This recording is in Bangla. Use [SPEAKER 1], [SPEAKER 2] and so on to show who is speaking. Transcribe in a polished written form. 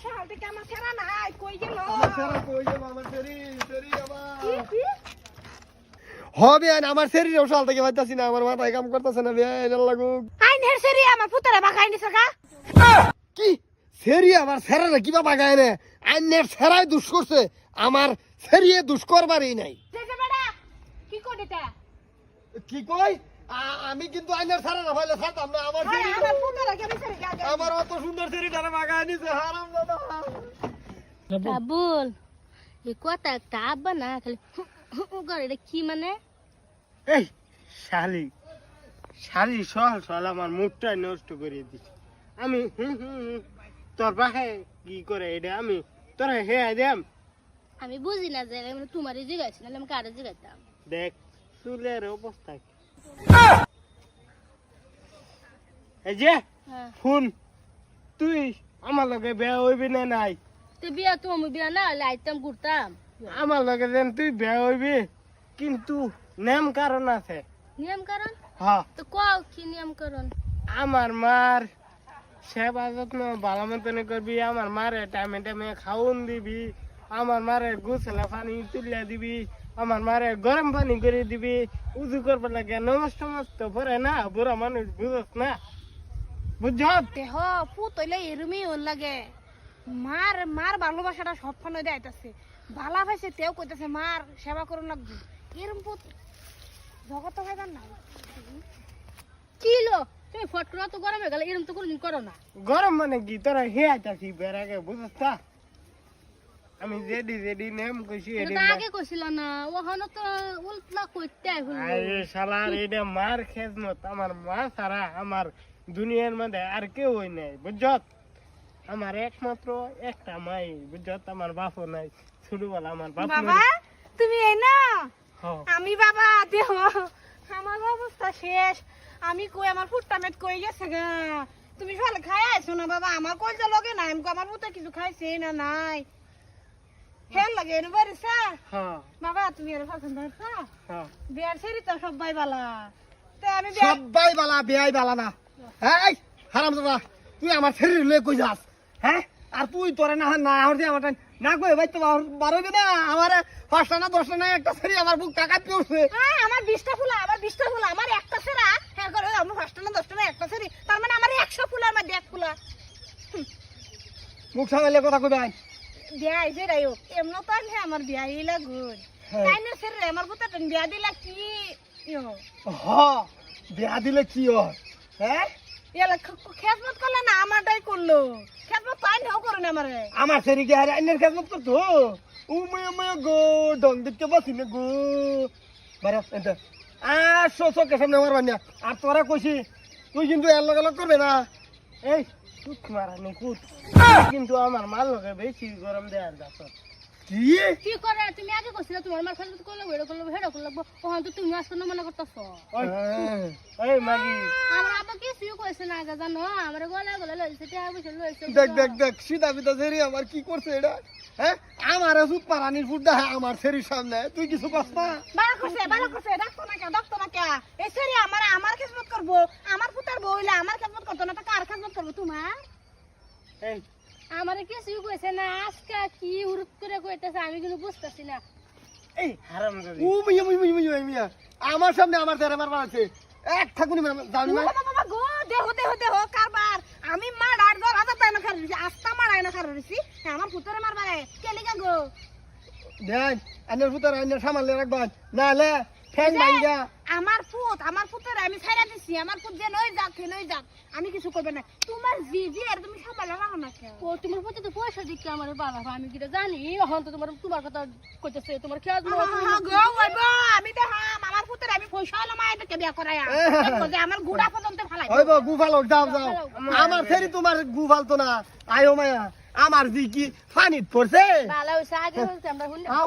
[SPEAKER 1] সকাল থেকে আমার ছেড়া নাই কই গেল
[SPEAKER 2] আমার ছেড়া কই গেল আমার সেরি আমার
[SPEAKER 1] কি
[SPEAKER 2] হবে আমার শরীরেও শাল থেকে পাইতাছি না আমার মাথায় কাম করতেছে না বেআইন লাগুক
[SPEAKER 1] আইন হের সেরি আমার পুতরে বাগাই নিছ গা
[SPEAKER 2] কি সেরি আমার সেরারে কিবা বাগায় না আইনের সেরাই দুষ করছে আমার সেরিয়ে দুষ করবারই নাই
[SPEAKER 1] যে বেটা কি কই দিতা
[SPEAKER 2] কি কই আমি কিন্তু আইনের সেরারে ভাইলে ছাড়তাম না আমার সেরি
[SPEAKER 1] আমার পুতরে কে বিছারে গা
[SPEAKER 2] আমার অত সুন্দর সেরিটারে বাগায় নিছে হারাম দাদা
[SPEAKER 3] কাবুল এই কথা একটা আব্বা না খালি করে এটা কি মানে
[SPEAKER 4] এই শালি শালি সহল সহল আমার মুখটাই নষ্ট করে দিছে আমি তোর বাহে কি করে এটা আমি তোরা হে দেম
[SPEAKER 3] আমি বুঝি না যে আমি তোমারই জিগাইছি নাহলে আমি কারে জিগাইতাম
[SPEAKER 4] দেখ চুলের অবস্থা কি। এই যে
[SPEAKER 3] হ্যাঁ
[SPEAKER 4] ফোন তুই আমার লগে বেয়া হইবি না নাই
[SPEAKER 3] তো বিয়া তো আমি বিয়া না হলে আইতাম ঘুরতাম
[SPEAKER 4] আমার লগে যেন তুই বেয়া হইবি কিন্তু নেম কারণ আছে
[SPEAKER 3] নিয়ম কারণ
[SPEAKER 4] হ্যাঁ
[SPEAKER 3] তো কও কি নিয়ম কারণ
[SPEAKER 4] আমার মার সেবা যত্ন ভালো মতন করবি আমার মারে টাইমে টাইমে খাওন দিবি আমার মারে গোসলা পানি তুলিয়া দিবি আমার মারে গরম পানি করে দিবি উজু করবার লাগে নমস্ত পরে না বুড়া মানুষ বুঝস না বুঝছ
[SPEAKER 1] দেহ পুতইলে এরমি ওর লাগে মার মার ভালোবাসাটা সব ফোনে দেয়তাছে ভালা পাইছে তেও কইতাছে মার সেবা করুন লাগবে এরম পুত জগত ভাইবার না
[SPEAKER 3] কি লো তুমি ফট করে তো গরমে গেলে এরকম তো কোনদিন করো না
[SPEAKER 4] গরম মানে কি তোরা হে আইতাছি বেড়াকে বুঝস না আমি যেডি নেম কইছি
[SPEAKER 3] এটা
[SPEAKER 4] এডি
[SPEAKER 3] তো আগে কইছিল না ওখানে তো উল্টা কইতে হইল
[SPEAKER 4] আরে শালার এটা মার খেজমত আমার মা ছাড়া আমার দুনিয়ার মধ্যে আর কেউ হই নাই বুঝছত আমার একমাত্র একটা মাই বুঝছত আমার বাপও নাই ছোটবেলা আমার বাপ
[SPEAKER 1] বাবা তুমি এই না
[SPEAKER 4] হ্যাঁ
[SPEAKER 1] আমি বাবা দেহ আমার অবস্থা শেষ আমি কই আমার ফুটটা মেট কই গেছে গা তুমি ফল খাই আইছো না বাবা আমার কই যা লগে নাই আমকো আমার পুতে কিছু খাইছে না নাই হেল লাগে এনে বাড়িছা
[SPEAKER 4] হ্যাঁ
[SPEAKER 1] বাবা তুমি এর পছন্দ হইছা
[SPEAKER 4] হ্যাঁ
[SPEAKER 1] বিয়ার সেরি তো সবাই বালা তে আমি বিয়ার
[SPEAKER 2] সবাই বালা বেআই বালা না এই হারাম দাদা তুই আমার শরীর লয়ে কই যাস হ্যাঁ আর তুই তোরে না না আমার দিয়ে আমার না কই ভাই তো বারোবে না আমার 5টা না 10টা না একটা শরীর আমার বুক টাকা পিউছে
[SPEAKER 1] হ্যাঁ আমার 20টা ফুল আমার একটা সেরা হ্যাঁ করে আমার 5টা না 10টা না একটা সেরি তার মানে আমার 100 ফুল আমার 100 ফুল
[SPEAKER 2] মুখ সামলে কথা কই ভাই
[SPEAKER 1] বিয়াই যে রাইও এমন তো আমি আমার বিয়াই লাগুন তাই না সেরে আমার পুতে তুমি বিয়া দিলা কি ইয়ো
[SPEAKER 2] হ বিয়া দিলে কি হয় হ্যাঁ
[SPEAKER 1] এলা খেজমত করলে না আমারটাই করলো খেজমত পাই নাও করে না আমারে
[SPEAKER 2] আমার শরীরে আর আইনের কাজ করতো উমে গো ডং দেখতে পাচ্ছি না গো বারে এন্ড আর সোকে সামনে মারবা না আর তোরা কইছি তুই কিন্তু এর লগে লগ করবে না
[SPEAKER 4] এই কুত মারা নে কুত কিন্তু আমার মার লগে বেশি গরম দেয়ার যাচ্ছ
[SPEAKER 2] কি
[SPEAKER 3] কি করে তুমি আগে কইছিল তোমার মার খালি করলে বেড়ো করলে হেডো করলে ওখান তো তুমি আসতে না মনে করতেছো
[SPEAKER 4] এই মাগি
[SPEAKER 3] আমার আব্বা কি সিও কইছে না আগে জানো আমার গলা গলা লইছে তে বসে লইছে
[SPEAKER 2] দেখ সিধা বিধা সেরি আমার কি করছে এটা হ্যাঁ আমার সুপ পারানির ফুট দেখা আমার সেরির সামনে তুই কিছু পাস না
[SPEAKER 1] ভালো করছে ডাক্তার না কে এই সেরি আমার খেজমত করব আমার পুতার বইলা আমার খেজমত করতো না তো কার খেজমত করব তোমার
[SPEAKER 4] এই
[SPEAKER 3] আমারে কি সিও কইছে না আজকে কি হুরুত করে কইতেছে আমি কিন্তু বুঝতাছি না
[SPEAKER 4] এই হারামজাদি
[SPEAKER 2] ও মিয়া আমার সামনে আমার তেরে মারবার আছে এক থাকুনি জানি না
[SPEAKER 1] বাবা গো দেহ কারবার আমি মার আর 10,000 টাকা খার দিছি আস্তা মারাই না খার দিছি আমার পুতরে মারবারে কেলিগা গো
[SPEAKER 2] দেন আইনের ফুটার আইনের সামালে রাখবান নালে ঠ্যাং ভাঙ্গা
[SPEAKER 1] আমার পুতরে আমি ছাইরা দিছি আমার পুত যে নই যাক আমি কিছু করবে না তোমার জিজি আর তুমি সামলা রাখো না কেন
[SPEAKER 3] ও তোমার প্রতি তো পয়সা দিকে আমার বাবা আমি কি জানি এখন তো তোমার কথা কইতেছে তোমার খেয়াল
[SPEAKER 1] গো ওইব আমি তো আমার পুতরে আমি পয়সা হলো মায়ের থেকে বিয়া করায়া যে আমার গুড়া পর্যন্ত ফালাই
[SPEAKER 2] হইব গুফালো যাও আমার সেরি তোমার গুফালতো না আয়ো মায়া আমার জি কি পানিত পড়ছে
[SPEAKER 3] ভালো হইছে আগে হইছে আমরা শুনলে
[SPEAKER 2] আও